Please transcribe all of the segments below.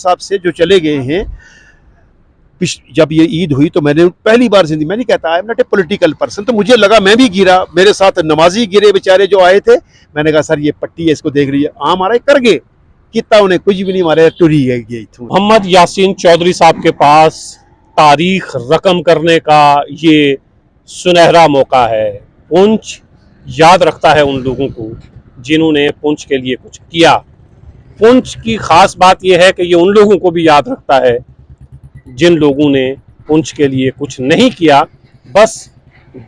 साहब से जो चले गए हैं, जब ये ईद हुई तो मैंने पहली बार जिंदगी, मैं नहीं कहता I am not a political person, तो मुझे लगा मैं भी गिरा, मेरे साथ नमाजी गिरे बेचारे जो आए थे। मैंने कहा सर ये पट्टी है, इसको देख रही है, आम मारा कर गए, कितना उन्हें कुछ भी नहीं मारे, टुरी गई। मोहम्मद यासीन चौधरी साहब के पास तारीख रकम करने का ये सुनहरा मौका है। पुंछ याद रखता है उन लोगों को जिन्होंने पुंछ के लिए कुछ किया। पुंछ की खास बात यह है कि ये उन लोगों को भी याद रखता है जिन लोगों ने पुंछ के लिए कुछ नहीं किया, बस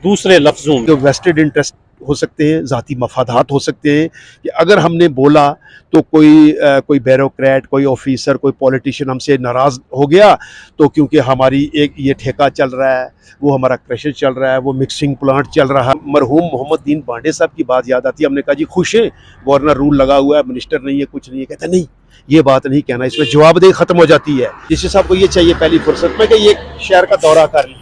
दूसरे लफ्जों में। जो वेस्टेड इंटरेस्ट हो सकते हैं, ज़ाती मफादात हो सकते हैं कि अगर हमने बोला तो कोई ब्यूरोक्रेट, कोई ऑफिसर, कोई पॉलिटिशियन हमसे नाराज़ हो गया, तो क्योंकि हमारी एक ये ठेका चल रहा है, वो हमारा क्रशर चल रहा है, वो मिक्सिंग प्लांट चल रहा है। मरहूम मोहम्मद दीन बांडे साहब की बात याद आती है। हमने कहा जी खुश हैं, गवर्नर रूल लगा हुआ है, मिनिस्टर नहीं है, कुछ नहीं है। कहते नहीं, ये बात नहीं कहना, इसमें जवाबदेही खत्म हो जाती है। जिस साहब को ये चाहिए पहली फुर्सत में कि ये शहर का दौरा कर लें,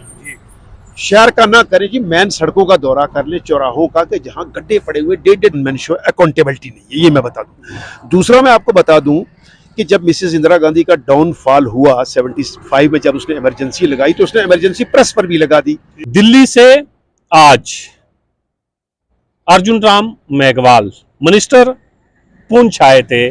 शहर का ना करें जी, मेन सड़कों का दौरा कर ले, चौराहों का, कि जहां गड्ढे पड़े हुए, डेड मेंशन अकाउंटेबिलिटी नहीं है, ये मैं बता दूं। दूसरा मैं आपको बता दूं कि जब मिसेस इंदिरा गांधी का डाउनफॉल हुआ 75 में, जब उसने इमरजेंसी लगाई तो उसने इमरजेंसी प्रेस पर भी लगा दी। दिल्ली से आज अर्जुन राम मेघवाल मिनिस्टर पुंछ आए थे।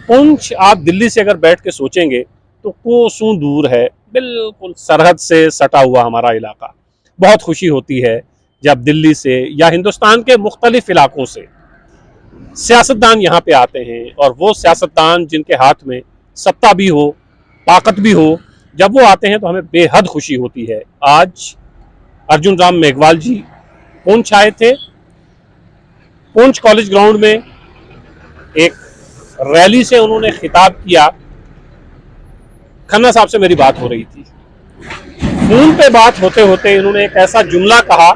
पुंछ आप दिल्ली से अगर बैठ के सोचेंगे तो कोसों दूर है, बिल्कुल सरहद से सटा हुआ हमारा इलाका। बहुत खुशी होती है जब दिल्ली से या हिंदुस्तान के मुख्तलिफ इलाकों से सियासतदान यहाँ पे आते हैं, और वो सियासतदान जिनके हाथ में सत्ता भी हो, ताकत भी हो, जब वो आते हैं तो हमें बेहद खुशी होती है। आज अर्जुन राम मेघवाल जी पुंछ आए थे। पुंछ कॉलेज ग्राउंड में एक रैली से उन्होंने खिताब किया। खन्ना साहब से मेरी बात हो रही थी, फोन पे बात होते होते इन्होंने एक ऐसा जुमला कहा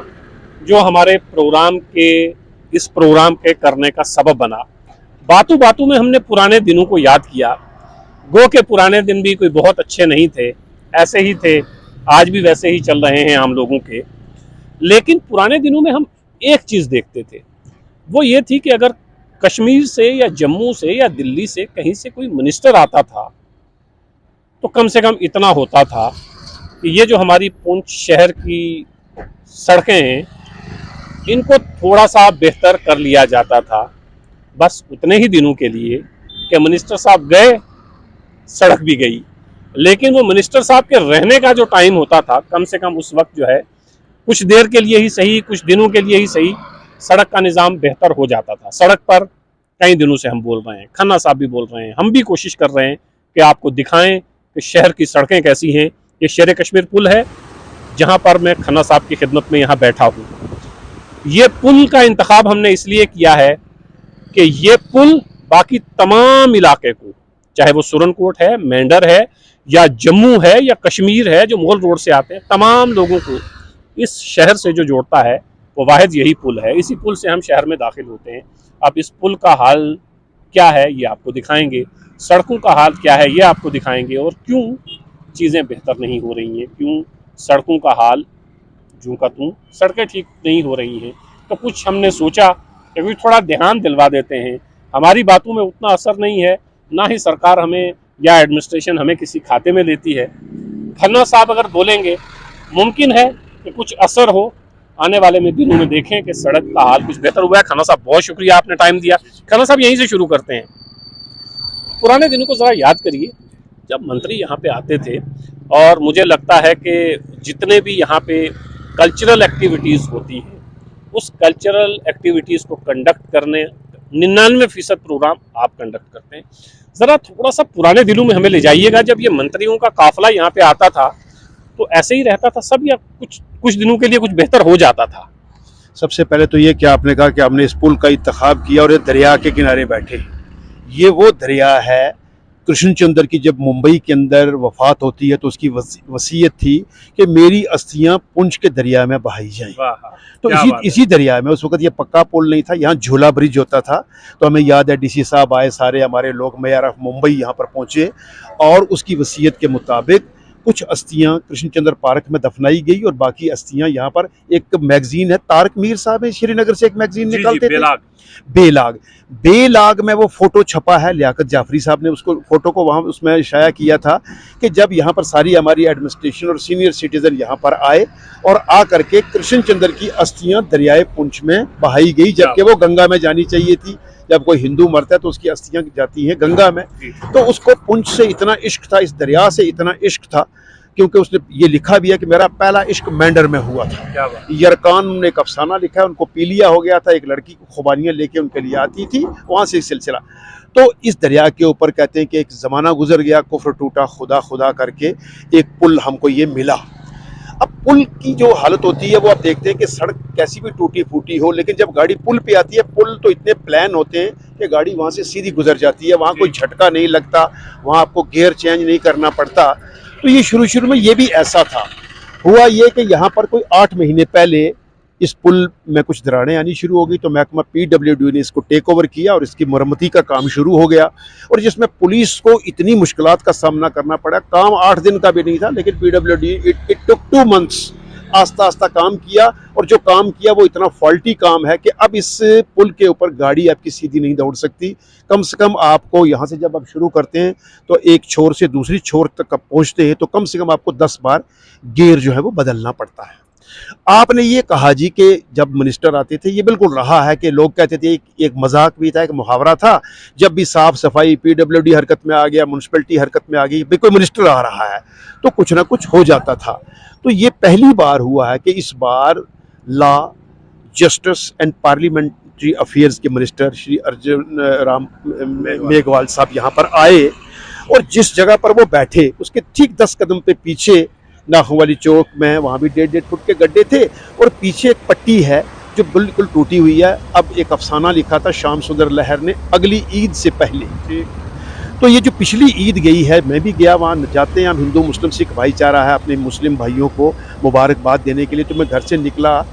जो हमारे इस प्रोग्राम के करने का सबब बना। बातों बातों में हमने पुराने दिनों को याद किया। गो के पुराने दिन भी कोई बहुत अच्छे नहीं थे, ऐसे ही थे, आज भी वैसे ही चल रहे हैं आम लोगों के। लेकिन पुराने दिनों में हम एक चीज़ देखते थे, वो ये थी कि अगर कश्मीर से या जम्मू से या दिल्ली से कहीं से कोई मिनिस्टर आता था तो कम से कम इतना होता था कि ये जो हमारी पुंछ शहर की सड़कें हैं, इनको थोड़ा सा बेहतर कर लिया जाता था। बस उतने ही दिनों के लिए कि मिनिस्टर साहब गए, सड़क भी गई। लेकिन वो मिनिस्टर साहब के रहने का जो टाइम होता था, कम से कम उस वक्त जो है, कुछ देर के लिए ही सही, कुछ दिनों के लिए ही सही, सड़क का निज़ाम बेहतर हो जाता था। सड़क पर कई दिनों से हम बोल रहे हैं, खन्ना साहब भी बोल रहे हैं, हम भी कोशिश कर रहे हैं कि आपको दिखाएं कि शहर की सड़कें कैसी हैं। ये शेर कश्मीर पुल है जहां पर मैं खन्ना साहब की खिदमत में यहाँ बैठा हूँ। ये पुल का इंतखाब हमने इसलिए किया है कि ये पुल बाकी तमाम इलाके को, चाहे वो सुरनकोट है, मेंढर है, या जम्मू है, या कश्मीर है जो मुगल रोड से आते हैं, तमाम लोगों को इस शहर से जो जोड़ता है वो वाहिद यही पुल है। इसी पुल से हम शहर में दाखिल होते हैं। अब इस पुल का हाल क्या है ये आपको दिखाएंगे, सड़कों का हाल क्या है ये आपको दिखाएंगे, और क्यों चीज़ें बेहतर नहीं हो रही हैं, क्यों सड़कों का हाल जूं का तूं, सड़कें ठीक नहीं हो रही हैं। तो कुछ हमने सोचा कि थोड़ा ध्यान दिलवा देते हैं। हमारी बातों में उतना असर नहीं है, ना ही सरकार हमें या एडमिनिस्ट्रेशन हमें किसी खाते में लेती है। खन्ना साहब अगर बोलेंगे, मुमकिन है कि कुछ असर हो। आने वाले में दिनों में देखें कि सड़क का हाल कुछ बेहतर हुआ है। खन्ना साहब बहुत शुक्रिया, आपने टाइम दिया। खन्ना साहब यहीं से शुरू करते हैं। पुराने दिनों को ज़रा याद करिए जब मंत्री यहाँ पे आते थे, और मुझे लगता है कि जितने भी यहाँ पे कल्चरल एक्टिविटीज़ होती हैं, उस कल्चरल एक्टिविटीज़ को कंडक्ट करने 99% प्रोग्राम आप कंडक्ट करते हैं। ज़रा थोड़ा सा पुराने दिनों में हमें ले जाइएगा। जब ये मंत्रियों का काफिला यहाँ पे आता था तो ऐसे ही रहता था सब, या कुछ दिनों के लिए कुछ बेहतर हो जाता था? सबसे पहले तो ये क्या आपने कहा कि आपने इस पुल का इंतखाब किया और ये दरिया के किनारे बैठे। ये वो दरिया है, कृष्णचंद्र की जब मुंबई के अंदर वफात होती है तो उसकी वसीयत थी कि मेरी अस्थियां पुंछ के दरिया में बहाई जाएं। तो इसी दरिया में, उस वक्त ये पक्का पुल नहीं था, यहाँ झूला ब्रिज होता था। तो हमें याद है डीसी साहब आए, सारे हमारे लोग, मेयर ऑफ मुंबई यहाँ पर पहुँचे, और उसकी वसीयत के मुताबिक कुछ अस्थियां कृष्णचंद्र पार्क में दफनाई गई और बाकी अस्थियां यहाँ पर, एक मैगजीन है तारक मीर साहब है श्रीनगर से एक मैगजीन निकालते थे, बेलाग, बेलाग में वो फोटो छपा है, लियाकत जाफरी साहब ने उसको फोटो को वहाँ उसमें शाया किया था कि जब यहाँ पर सारी हमारी एडमिनिस्ट्रेशन और सीनियर सिटीजन यहाँ पर आए और आ करके कृष्णचंद्र की अस्थियां दरियाए पुंछ में बहाई गई, जबकि वो गंगा में जानी चाहिए थी। जब कोई हिंदू मरता है तो उसकी अस्थियां जाती हैं गंगा में। तो उसको पुंछ से इतना इश्क था, इस दरिया से इतना इश्क था, क्योंकि उसने ये लिखा भी है कि मेरा पहला इश्क मैंडर में हुआ था। यरकान ने एक अफसाना लिखा है, उनको पीलिया हो गया था, एक लड़की को खुबानियाँ लेके उनके लिए आती थी, वहाँ से एक सिलसिला। तो इस दरिया के ऊपर कहते हैं कि एक ज़माना गुजर गया, कुफ्र टूटा, खुदा खुदा करके एक पुल हमको ये मिला। अब पुल की जो हालत होती है वो आप देखते हैं कि सड़क कैसी भी टूटी फूटी हो, लेकिन जब गाड़ी पुल पे आती है, पुल तो इतने प्लान होते हैं कि गाड़ी वहाँ से सीधी गुजर जाती है, वहाँ कोई झटका नहीं लगता, वहाँ आपको गियर चेंज नहीं करना पड़ता। तो ये शुरू में ये भी ऐसा था। हुआ ये कि यहाँ पर कोई 8 महीने पहले इस पुल में कुछ दरारें आनी शुरू हो गई, तो महकमा PWD ने इसको टेक ओवर किया और इसकी मरम्मती का काम शुरू हो गया, और जिसमें पुलिस को इतनी मुश्किलात का सामना करना पड़ा। काम 8 दिन का भी नहीं था, लेकिन PWD इट टुक 2 मंथ्स, आस्ता आस्ता काम किया, और जो काम किया वो इतना फॉल्टी काम है कि अब इस पुल के ऊपर गाड़ी आपकी सीधी नहीं दौड़ सकती। कम से कम आपको यहाँ से जब आप शुरू करते हैं तो एक छोर से दूसरी छोर तक आप पहुँचते हैं तो कम से कम आपको 10 बार गियर जो है वो बदलना पड़ता है। आपने ये कहा जी कि जब मिनिस्टर आते थे, ये बिल्कुल रहा है कि लोग कहते थे, एक मजाक भी था, एक मुहावरा था, जब भी साफ सफाई PWD हरकत में आ गया, म्यूनसिपैलिटी हरकत में आ गई, भी कोई मिनिस्टर आ रहा है तो कुछ ना कुछ हो जाता था। तो ये पहली बार हुआ है कि इस बार law, justice and parliamentary affairs के मिनिस्टर श्री अर्जुन राम मेघवाल साहब यहाँ पर आए, और जिस जगह पर वो बैठे उसके ठीक 10 कदम पे पीछे नाखों वाली चौक में, वहाँ भी 1.5 फुट के गड्ढे थे, और पीछे एक पट्टी है जो बिल्कुल टूटी हुई है। अब एक अफसाना लिखा था श्याम सुंदर लहर ने, अगली ईद से पहले। तो ये जो पिछली ईद गई है, मैं भी गया, वहाँ जाते हैं हम, हिंदू मुस्लिम सिख भाईचारा है, अपने मुस्लिम भाइयों को मुबारकबाद देने के लिए। तो मैं घर से निकला,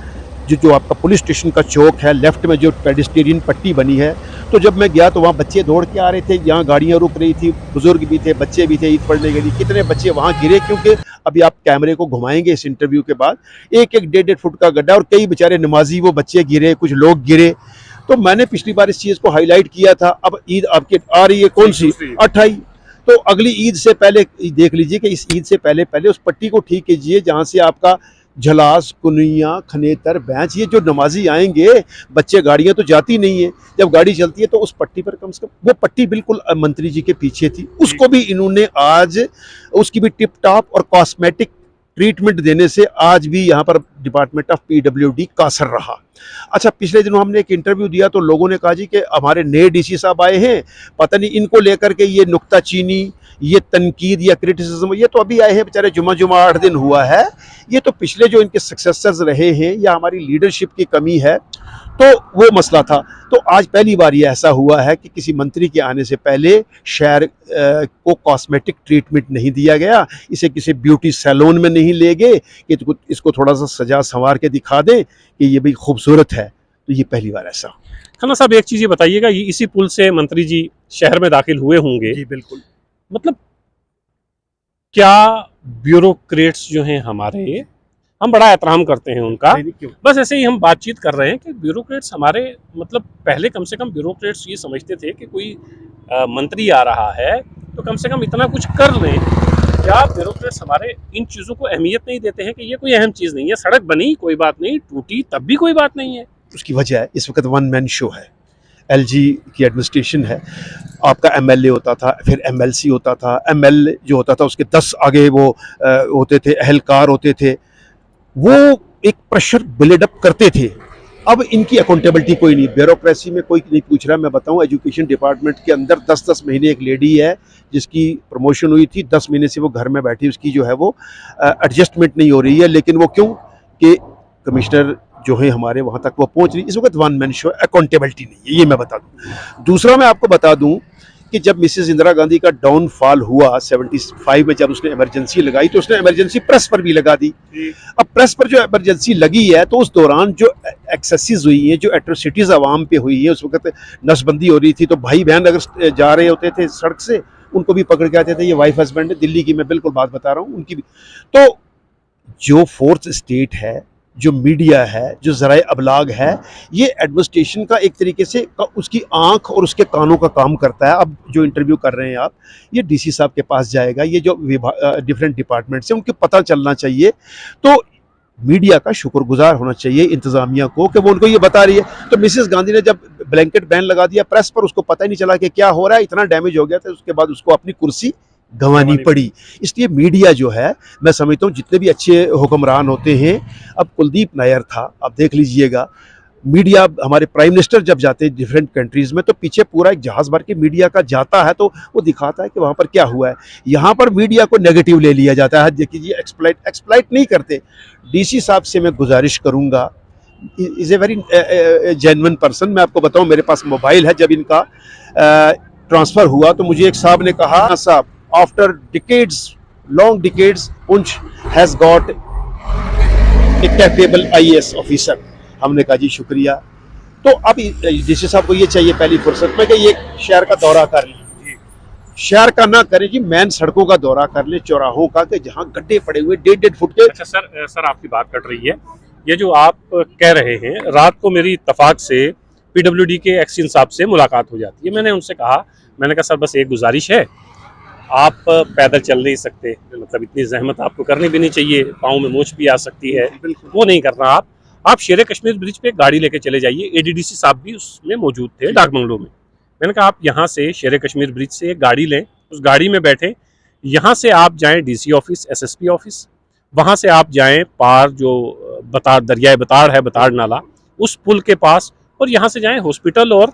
जो आपका पुलिस स्टेशन का चौक है, लेफ्ट में जो पेडिस्टेरियन पट्टी बनी है, तो जब मैं गया तो वहाँ बच्चे दौड़ के आ रहे थे, यहाँ गाड़ियाँ रुक रही थी, बुजुर्ग भी थे, बच्चे भी थे ईद पढ़ने के लिए। कितने बच्चे वहाँ गिरे, क्योंकि अभी आप कैमरे को घुमाएंगे इस इंटरव्यू के बाद, एक 1.5 फुट का गड्ढा, और कई बेचारे नमाजी वो बच्चे गिरे, कुछ लोग गिरे। तो मैंने पिछली बार इस चीज़ को हाईलाइट किया था। अब ईद आपकी आ रही है, कौन सी? 28। तो अगली ईद से पहले देख लीजिए कि इस ईद से पहले उस पट्टी को ठीक कीजिए, जहाँ से आपका झलास, कुनिया, खनेतर, बैंच, ये जो नमाजी आएंगे बच्चे, गाड़ियां तो जाती नहीं है, जब गाड़ी चलती है तो उस पट्टी पर कम से कम, वो पट्टी बिल्कुल मंत्री जी के पीछे थी, उसको भी इन्होंने आज उसकी भी टिप टॉप और कॉस्मेटिक ट्रीटमेंट देने से आज भी यहाँ पर डिपार्टमेंट ऑफ PWD कासर रहा। अच्छा, पिछले दिनों हमने एक इंटरव्यू दिया तो लोगों ने कहा जी कि हमारे नए DC साहब आए हैं, पता नहीं इनको लेकर के ये नुक्ताचीनी, ये तनकीद या क्रिटिसिज्म, ये तो अभी आए हैं बेचारे, जुमा 8 दिन हुआ है। ये तो पिछले जो इनके सक्सेसर्स रहे हैं या हमारी लीडरशिप की कमी है, तो वो मसला था। तो आज पहली बार ये ऐसा हुआ है कि किसी मंत्री के आने से पहले शहर को कॉस्मेटिक ट्रीटमेंट नहीं दिया गया, इसे किसी ब्यूटी सैलून में नहीं ले गए कि इसको थोड़ा सा सजा संवार के दिखा दें कि ये भी खूबसूरत है। तो ये पहली बार ऐसा। खन्ना साहब, एक चीज़ ये बताइएगा, ये इसी पुल से मंत्री जी शहर में दाखिल हुए होंगे? जी बिल्कुल। मतलब क्या ब्यूरोक्रेट्स जो हैं हमारे, हम बड़ा एहतराम करते हैं उनका, बस ऐसे ही हम बातचीत कर रहे हैं कि ब्यूरोक्रेट्स हमारे, मतलब पहले कम से कम ब्यूरोक्रेट्स ये समझते थे कि कोई मंत्री आ रहा है तो कम से कम इतना कुछ कर लें। क्या ब्यूरोक्रेट्स हमारे इन चीज़ों को अहमियत नहीं देते हैं कि ये कोई अहम चीज़ नहीं है, सड़क बनी कोई बात नहीं, टूटी तब भी कोई बात नहीं है? उसकी वजह है इस वक्त 1 मैन शो है, LG की एडमिनिस्ट्रेशन है। आपका MLA होता था, फिर MLC होता था, ML जो होता था उसके 10 आगे वो होते थे, अहलकार होते थे, वो एक प्रेशर बिल्डअप करते थे। अब इनकी अकाउंटेबिलिटी कोई नहीं, ब्यूरोक्रेसी में कोई नहीं पूछ रहा। मैं बताऊं, एजुकेशन डिपार्टमेंट के अंदर 10-10 महीने एक लेडी है जिसकी प्रमोशन हुई थी, 10 महीने से वो घर में बैठी, उसकी जो है वो एडजस्टमेंट नहीं हो रही है। लेकिन वो क्यों कि कमिश्नर जो है हमारे वहाँ तक वो पहुँच रही। इस वक्त 1 मैन शो, अकाउंटेबिलिटी नहीं है, ये मैं बता दूँ। दूसरा मैं आपको बता दूँ कि जब मिसेस इंदिरा गांधी का डाउनफॉल हुआ 75 में, जब उसने इमरजेंसी लगाई तो उसने इमरजेंसी प्रेस पर भी लगा दी। अब प्रेस पर जो इमरजेंसी लगी है तो उस दौरान जो एक्सेसिस हुई है, जो एट्रोसिटीज़ आवाम पे हुई है, उस वक्त नसबंदी हो रही थी, तो भाई बहन अगर जा रहे होते थे सड़क से उनको भी पकड़ के आते थे, ये वाइफ हस्बैंड है, दिल्ली की मैं बिल्कुल बात बता रहा हूँ, उनकी भी। तो जो फोर्थ स्टेट है, जो मीडिया है, जो ज़राए अबलाग है, ये एडमिनिस्ट्रेशन का एक तरीके से उसकी आंख और उसके कानों का काम करता है। अब जो इंटरव्यू कर रहे हैं आप, ये डीसी साहब के पास जाएगा, ये जो डिफरेंट डिपार्टमेंट्स हैं उनके पता चलना चाहिए। तो मीडिया का शुक्रगुजार होना चाहिए इंतजामिया को कि वो उनको ये बता रही है। तो मिसेस गांधी ने जब ब्लैंकेट बैन लगा दिया प्रेस पर, उसको पता ही नहीं चला कि क्या हो रहा है, इतना डैमेज हो गया था, उसके बाद उसको अपनी कुर्सी गंवानी पड़ी। इसलिए मीडिया जो है, मैं समझता हूँ जितने भी अच्छे हुक्मरान होते हैं, अब कुलदीप नायर था, आप देख लीजिएगा, मीडिया हमारे प्राइम मिनिस्टर जब जाते हैं डिफरेंट कंट्रीज़ में, तो पीछे पूरा एक जहाज़ भर के मीडिया का जाता है, तो वो दिखाता है कि वहाँ पर क्या हुआ है। यहाँ पर मीडिया को नेगेटिव ले लिया जाता है, देखिए एक्सप्लाइट नहीं करते। डीसी साहब से मैं गुजारिश करूँगा, is a very genuine person. मैं आपको बताऊँ, मेरे पास मोबाइल है, जब इनका ट्रांसफ़र हुआ तो मुझे एक साहब ने कहा, साहब after decades, long decades, Poonch has got a capable IAS officer. हमने कहा जी शुक्रिया। तो अब डीसी साहब को ये चाहिए पहली फुर्सत में कि ये शहर का दौरा कर लें, शहर का ना करें जी, मेन सड़कों का दौरा कर लें, चौराहों का, कि जहाँ गड्ढे पड़े हुए 1.5 फुट के। अच्छा सर आपकी बात कट रही है। ये जो आप कह रहे हैं, रात को मेरी इत्तफाक से PWD के एक्शन साहब से मुलाकात हो जाती है। मैंने उनसे कहा, मैंने कहा सर बस एक गुजारिश है, आप पैदल चल नहीं सकते, मतलब इतनी जहमत आपको करनी भी नहीं चाहिए, पाँव में मोच भी आ सकती है, वो नहीं करना। आप शेर कश्मीर ब्रिज पे गाड़ी लेके चले जाइए। ADDC साहब भी उसमें मौजूद थे, डाक बंगलों में। मैंने कहा आप यहाँ से शेर कश्मीर ब्रिज से एक गाड़ी लें, उस गाड़ी में बैठें, यहाँ से आप जाएं DC ऑफिस, SSP ऑफिस, वहाँ से आप जाएं पार जो दरियाए बताड़ है, बताड़ नाला, उस पुल के पास, और यहाँ से जाएं हॉस्पिटल और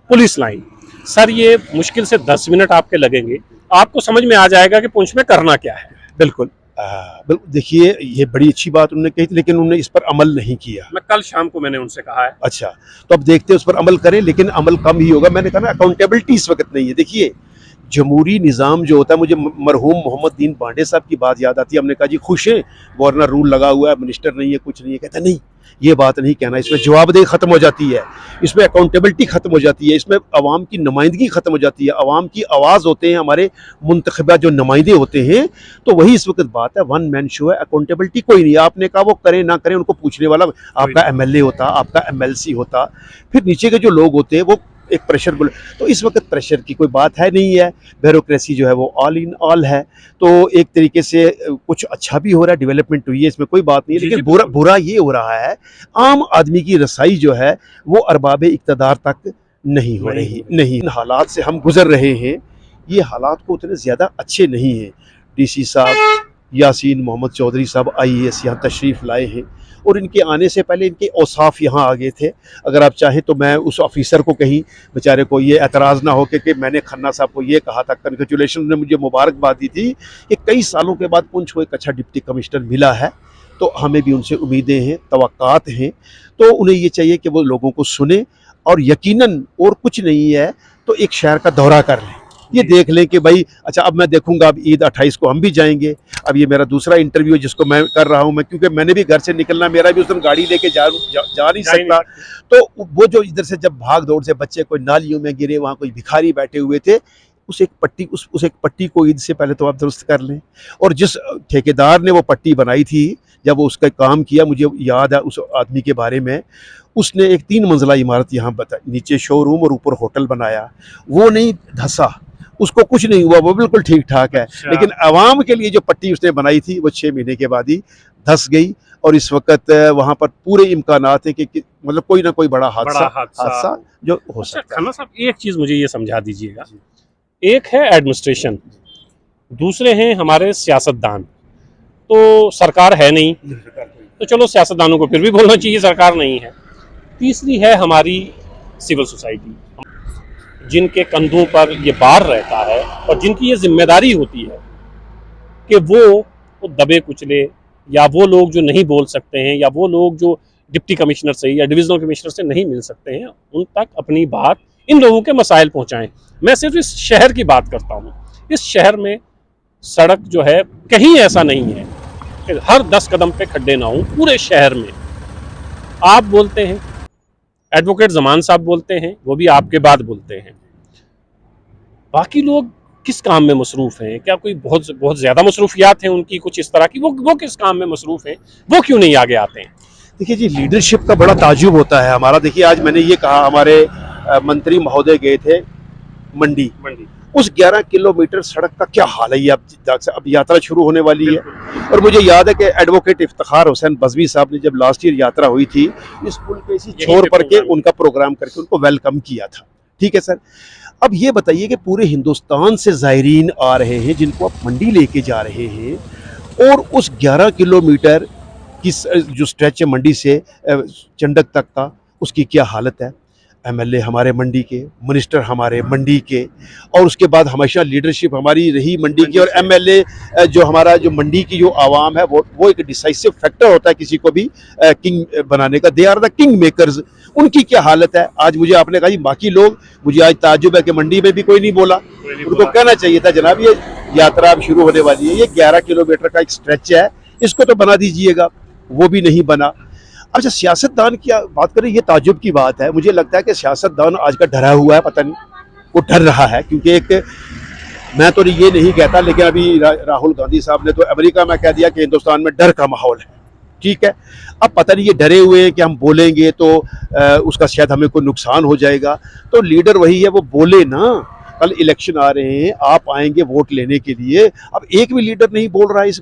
पुलिस लाइन। सर ये मुश्किल से 10 मिनट आपके लगेंगे, आपको समझ में आ जाएगा कि पुंछ में करना क्या है। बिल्कुल बिल्कुल। देखिए, ये बड़ी अच्छी बात उन्होंने कही थी, लेकिन उन्होंने इस पर अमल नहीं किया। मैं कल शाम को मैंने उनसे कहा है। अच्छा, तो अब देखते हैं, उस पर अमल करें, लेकिन अमल कम ही होगा। मैंने कहा ना, अकाउंटेबिलिटी इस वक्त नहीं है। देखिए, जमहूरी निज़ाम जो होता है, मुझे मरहूम मोहम्मद दीन पांडे साहब की बात याद आती है। हमने कहा जी खुश हैं, गवर्नर रूल लगा हुआ है, मिनिस्टर नहीं है, कुछ नहीं है। कहता नहीं, ये बात नहीं कहना, इसमें जवाबदेही ख़त्म हो जाती है, इसमें अकाउंटेबिलिटी ख़त्म हो जाती है, इसमें अवाम की नुमाइंदगी ख़त्म हो जाती है। अवाम की आवाज़ होते हैं हमारे मुंतखबा जो नुमाइंदे होते हैं, तो वही इस वक्त बात है। वन मैन शो है, अकाउंटेबिलिटी कोई नहीं। आपने कहा वो करें ना करें, उनको पूछने वाला आपका MLA होता, आपका MLC होता, फिर नीचे के जो लोग होते हैं वो एक प्रेशर बोले। तो इस वक्त प्रेशर की कोई बात है नहीं है, ब्यूरोक्रेसी जो है वो ऑल इन ऑल है। तो एक तरीके से कुछ अच्छा भी हो रहा है, डेवलपमेंट हुई है, इसमें कोई बात नहीं है, लेकिन बुरा ये हो रहा है, आम आदमी की रसाई जो है वो अरबाब इक़्तिदार तक नहीं हो रही। नहीं, इन हालात से हम गुजर रहे हैं, ये हालात को उतने ज़्यादा अच्छे नहीं हैं। DC साहब यासीन मोहम्मद चौधरी साहब IAS यहाँ तशरीफ़ लाए हैं, और इनके आने से पहले इनके औसाफ यहाँ आ गए थे। अगर आप चाहें तो मैं उस ऑफिसर को कहीं बेचारे को ये एतराज़ ना हो कि मैंने खन्ना साहब को ये कहा था, कंग्रेचुलेशन, ने मुझे मुबारकबाद दी थी कि कई सालों के बाद पुंछ को एक अच्छा डिप्टी कमिश्नर मिला है, तो हमें भी उनसे उम्मीदें हैं, तवक्कात हैं। तो उन्हें ये चाहिए कि वो लोगों को सुने, और यकीनन और कुछ नहीं है तो एक शहर का दौरा कर लें, ये देख लें कि भाई अच्छा, अब मैं देखूंगा, अब ईद 28 को हम भी जाएंगे। अब ये मेरा दूसरा इंटरव्यू है जिसको मैं कर रहा हूं, मैं क्योंकि मैंने भी घर से निकलना, मेरा भी उस दिन गाड़ी लेके जा नहीं सकता। तो वो जो इधर से जब भाग दौड़ से बच्चे कोई नालियों में गिरे, वहाँ कोई भिखारी बैठे हुए थे, उस एक पट्टी को ईद से पहले तो आप दुरुस्त कर लें। और जिस ठेकेदार ने वो पट्टी बनाई थी, जब वो उसका काम किया, मुझे याद है उस आदमी के बारे में, उसने एक 3 मंजिला इमारत यहाँ बताई, नीचे शोरूम और ऊपर होटल बनाया, वो नहीं धंसा, उसको कुछ नहीं हुआ, वो बिल्कुल ठीक ठाक है। लेकिन आवाम के लिए जो पट्टी उसने बनाई थी वो 6 महीने के बाद ही धंस गई, और इस वक्त वहाँ पर पूरे इम्कानात हैं कि मतलब कोई ना कोई बड़ा हादसा जो हो सकता है। खन्ना साहब, एक चीज़ मुझे ये समझा दीजिएगा, एक है एडमिनिस्ट्रेशन, दूसरे हैं हमारे सियासतदान। तो सरकार है नहीं, तो चलो सियासतदानों को फिर भी बोलना चाहिए सरकार नहीं है। तीसरी है हमारी सिविल सोसाइटी, जिनके कंधों पर ये भार रहता है और जिनकी ये जिम्मेदारी होती है कि वो दबे कुचले, या वो लोग जो नहीं बोल सकते हैं, या वो लोग जो डिप्टी कमिश्नर से या डिविजनल कमिश्नर से नहीं मिल सकते हैं, उन तक अपनी बात, इन लोगों के मसाइल पहुंचाएं। मैं सिर्फ इस शहर की बात करता हूं। इस शहर में सड़क जो है कहीं ऐसा नहीं है कि हर 10 कदम पे खड्डे ना हों, पूरे शहर में। आप बोलते हैं, एडवोकेट जमान साहब बोलते हैं, वो भी आपके बाद बोलते हैं, बाकी लोग किस काम में मसरूफ़ हैं? क्या कोई बहुत बहुत ज़्यादा मसरूफियात हैं उनकी कुछ इस तरह की? वो किस काम में मसरूफ़ हैं? वो क्यों नहीं आगे आते हैं? देखिए जी, लीडरशिप का बड़ा ताजुब होता है हमारा। देखिए, आज मैंने ये कहा, हमारे मंत्री महोदय गए थे मंडी। मंडी। उस 11 किलोमीटर सड़क का क्या हाल है, ये अब यात्रा शुरू होने वाली है। बिल्कुल। और मुझे याद है कि एडवोकेट इफ्तिखार हुसैन बज़वी साहब ने जब लास्ट ईयर यात्रा हुई थी, इस पुल पे इसी यहीं छोर पे पर के प्रोग्राम उनका प्रोग्राम करके उनको वेलकम किया था। ठीक है सर। अब ये बताइए कि पूरे हिंदुस्तान से ज़ायरीन आ रहे हैं जिनको आप मंडी लेके जा रहे हैं, और उस 11 किलोमीटर की जो स्ट्रेच है मंडी से चंडक तक का, उसकी क्या हालत है। एमएलए हमारे मंडी के, मिनिस्टर हमारे मंडी के, और उसके बाद हमेशा लीडरशिप हमारी रही मंडी की। और एमएलए जो हमारा जो मंडी की जो आवाम है, वो एक डिसाइसिव फैक्टर होता है किसी को भी किंग बनाने का। They are the king makers. उनकी क्या हालत है आज। मुझे आपने कहा जी बाकी लोग, मुझे आज ताज्जुब है कि मंडी में भी कोई नहीं बोला। उनको कहना चाहिए था, जनाब ये यात्रा अब शुरू होने वाली है, ये 11 किलोमीटर का एक स्ट्रेच है, इसको तो बना दीजिएगा। वो भी नहीं बना। अच्छा, सियासतदान की बात करें, ये ताज्जुब की बात है। मुझे लगता है कि सियासतदान आज का डरा हुआ है, पता नहीं वो डर रहा है, क्योंकि एक, मैं तो ये नहीं कहता, लेकिन अभी राहुल गांधी साहब ने तो अमेरिका में कह दिया कि हिंदुस्तान में डर का माहौल है। ठीक है। अब पता नहीं ये डरे हुए हैं कि हम बोलेंगे तो उसका शायद हमें कोई नुकसान हो जाएगा। तो लीडर वही है, वो बोले ना। कल इलेक्शन आ रहे हैं, आप आएंगे वोट लेने के लिए। अब एक भी लीडर नहीं बोल रहा है। इस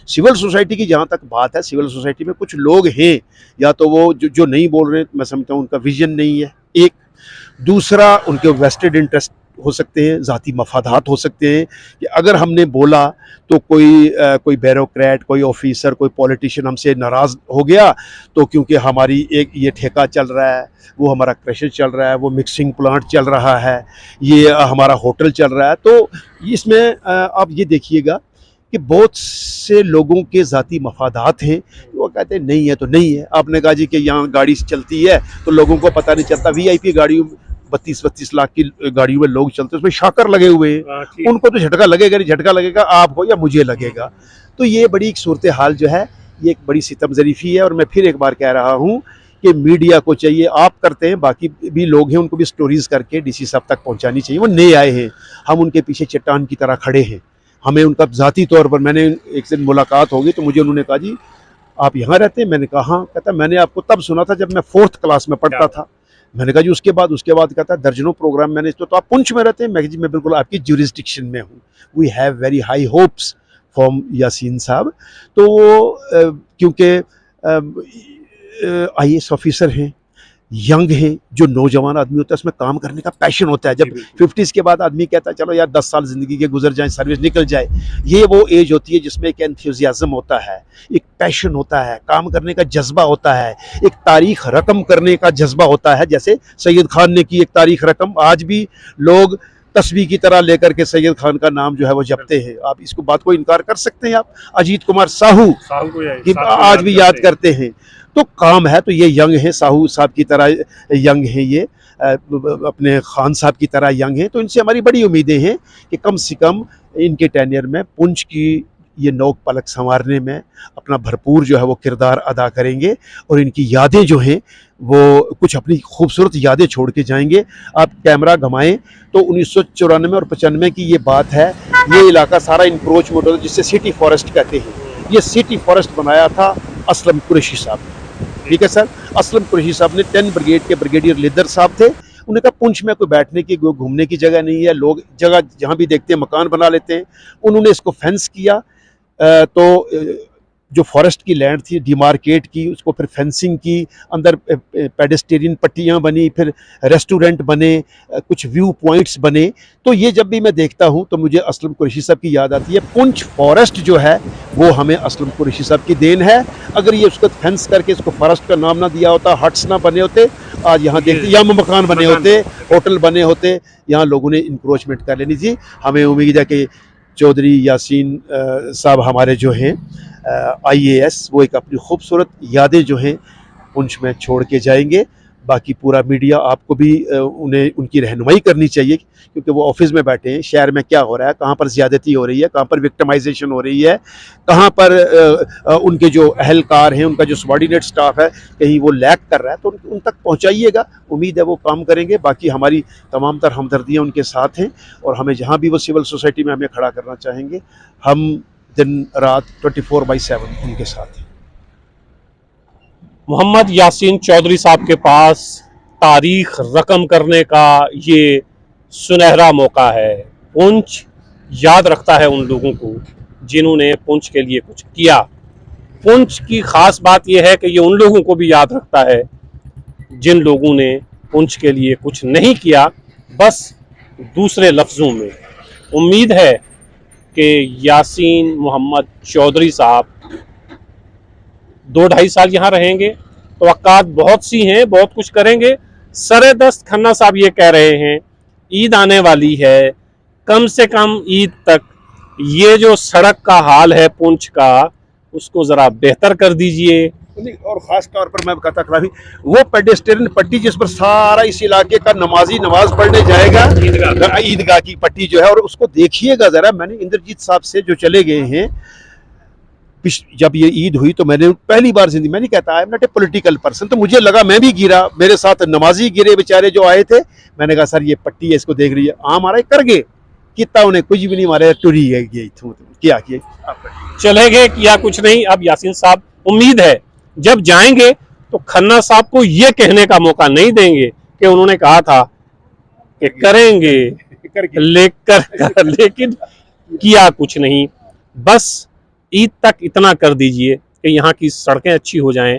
सिविल सोसाइटी की जहाँ तक बात है, सिविल सोसाइटी में कुछ लोग हैं, या तो वो जो नहीं बोल रहे हैं, मैं समझता हूँ उनका विजन नहीं है। एक दूसरा, उनके वेस्टेड इंटरेस्ट हो सकते हैं, ज़ाती मफादात हो सकते हैं, कि अगर हमने बोला तो कोई ब्यूरोक्रेट, कोई ऑफिसर, कोई पॉलिटिशियन हमसे नाराज़ हो गया, तो क्योंकि हमारी एक ये ठेका चल रहा है, वो हमारा क्रशर चल रहा है, वो मिक्सिंग प्लांट चल रहा है, ये हमारा होटल चल रहा है। तो इसमें आप ये देखिएगा कि बहुत से लोगों के ज़ाती मफादात हैं। वो कहते हैं नहीं है तो नहीं है। आपने कहा जी कि यहाँ गाड़ी चलती है तो लोगों को पता नहीं चलता। वीआईपी गाड़ियों, 32-32 लाख की गाड़ियों में लोग चलते हैं, उसमें शाकर लगे हुए हैं, उनको तो झटका लगेगा नहीं। झटका लगेगा आपको या मुझे लगेगा। तो ये बड़ी एक सूरत हाल जो है, ये एक बड़ी सितम ज़रीफ़ी है। और मैं फिर एक बार कह रहा हूँ कि मीडिया को चाहिए, आप करते हैं, बाकी भी लोग हैं, उनको भी स्टोरीज़ करके डीसी साहब तक पहुँचानी चाहिए। वो नए आए हैं, हम उनके पीछे चट्टान की तरह खड़े हैं। हमें उनका ज़ाती तौर पर, मैंने एक दिन मुलाकात होगी तो मुझे उन्होंने कहा जी आप यहाँ रहते हैं। मैंने कहा हाँ। कहता मैंने आपको तब सुना था जब मैं 4th क्लास में पढ़ता था। मैंने कहा जी उसके बाद कहता दर्जनों प्रोग्राम मैंने, तो आप पुंछ में रहते हैं। मैं जी मैं बिल्कुल आपकी ज्यूरिसडिक्शन में हूँ। We have very high hopes from Yasin साहब। तो वो क्योंकि IAS ऑफिसर हैं, यंग हैं, जो नौजवान आदमी होता है उसमें काम करने का पैशन होता है। जब 50s के बाद आदमी कहता है चलो यार 10 साल ज़िंदगी के गुजर जाएं, सर्विस निकल जाए, ये वो एज होती है जिसमें एक एंथुसियाज्म होता है, एक पैशन होता है, काम करने का जज्बा होता है, एक तारीख रकम करने का जज्बा होता है। जैसे सैयद खान ने की एक तारीख रकम, आज भी लोग तस्बीह की तरह लेकर के सैयद खान का नाम जो है वो जपते हैं। आप इसको बात को इनकार कर सकते हैं आप? अजीत कुमार साहू की आज भी याद करते हैं। तो काम है, तो ये यंग हैं, साहू साहब की तरह यंग हैं, ये अपने खान साहब की तरह यंग हैं। तो इनसे हमारी बड़ी उम्मीदें हैं कि कम से कम इनके टेन्योर में पुंछ की ये नोक पलक संवारने में अपना भरपूर जो है वो किरदार अदा करेंगे। और इनकी यादें जो हैं वो कुछ अपनी खूबसूरत यादें छोड़ के जाएंगे। आप कैमरा घमाएं तो 1994 और 95 की ये बात है। ये इलाका सारा इंक्रोचमेंट होता है, जिससे सिटी फॉरेस्ट कहते हैं। ये सिटी फॉरेस्ट बनाया था असलम कुरैशी साहब। ठीक है सर। असलम कुरैशी साहब ने 10 ब्रिगेड के ब्रिगेडियर लीडर साहब थे। उन्होंने कहा पुंछ में कोई बैठने की, घूमने की जगह नहीं है, लोग जगह जहाँ भी देखते हैं मकान बना लेते हैं। उन्होंने इसको फेंस किया। तो जो फॉरेस्ट की लैंड थी डिमार्केट की, उसको फिर फेंसिंग की, अंदर पेडेस्टेरियन पट्टियाँ बनी, फिर रेस्टोरेंट बने, कुछ व्यू पॉइंट्स बने। तो ये जब भी मैं देखता हूँ तो मुझे असलम कुरैशी साहब की याद आती है। पुंछ फॉरेस्ट जो है वो हमें असलम कुरैशी साहब की देन है। अगर ये उसको फेंस करके इसको फॉरेस्ट का नाम ना दिया होता, हट्स ना बने होते, आज यहाँ देखते यहाँ मकान बने होते, होटल बने होते, यहाँ लोगों ने इंक्रोचमेंट कर लेनी थी। हमें उम्मीद है कि चौधरी यासीन साहब हमारे जो हैं IAS, वो एक अपनी खूबसूरत यादें जो हैं पुंछ में छोड़ के जाएंगे। बाकी पूरा मीडिया आपको भी उन्हें उनकी रहनुमाई करनी चाहिए, क्योंकि वो ऑफिस में बैठे हैं, शहर में क्या हो रहा है, कहाँ पर ज़्यादती हो रही है, कहाँ पर विक्टिमाइजेशन हो रही है, कहाँ पर उनके जो अहलकार हैं, उनका जो सबॉर्डिनेट स्टाफ है, कहीं वो लैक कर रहा है, तो उन तक पहुँचाइएगा। उम्मीद है वो काम करेंगे। बाकी हमारी तमाम तर हमदर्दियाँ उनके साथ हैं, और हमें जहाँ भी वो सिविल सोसाइटी में हमें खड़ा करना चाहेंगे, हम दिन रात 24/7 उनके साथ हैं। मोहम्मद यासीन चौधरी साहब के पास तारीख रकम करने का ये सुनहरा मौका है। पुंछ याद रखता है उन लोगों को जिन्होंने पुंछ के लिए कुछ किया। पुंछ की खास बात यह है कि ये उन लोगों को भी याद रखता है जिन लोगों ने पुंछ के लिए कुछ नहीं किया, बस दूसरे लफ्ज़ों में। उम्मीद है कि यासीन मोहम्मद चौधरी साहब 2-2.5 साल यहाँ रहेंगे, तो औकात बहुत सी हैं, बहुत कुछ करेंगे। सरेदस्त खन्ना साहब ये कह रहे हैं ईद आने वाली है, कम से कम ईद तक ये जो सड़क का हाल है पुंछ का, उसको ज़रा बेहतर कर दीजिए। और ख़ास तौर पर मैं कहता खड़ा वो पेडेस्ट्रियन पट्टी जिस पर सारा इस इलाके का नमाजी नमाज पढ़ने जाएगा, ईदगाह की पट्टी जो है, और उसको देखिएगा ज़रा। मैंने इंद्रजीत साहब से जो चले गए हैं, जब ये ईद हुई तो मैंने पहली बार जिंदगी, मैं नहीं कहता I am not a political person, तो मुझे लगा मैं भी गिरा, मेरे साथ नमाजी गिरे बेचारे जो आए थे। मैंने कहा सर ये पट्टी है, इसको देख रही है, आम आ रहा है कर गए, कितना उन्हें कुछ भी नहीं मारे, टुरी है क्या किया, चले गए, किया कुछ नहीं। अब यासीन साहब उम्मीद है जब जाएंगे तो खन्ना साहब को ये कहने का मौका नहीं देंगे कि उन्होंने कहा था कि करेंगे लेकिन किया कुछ नहीं। बस ईद तक इतना कर दीजिए कि यहाँ की सड़कें अच्छी हो जाएं,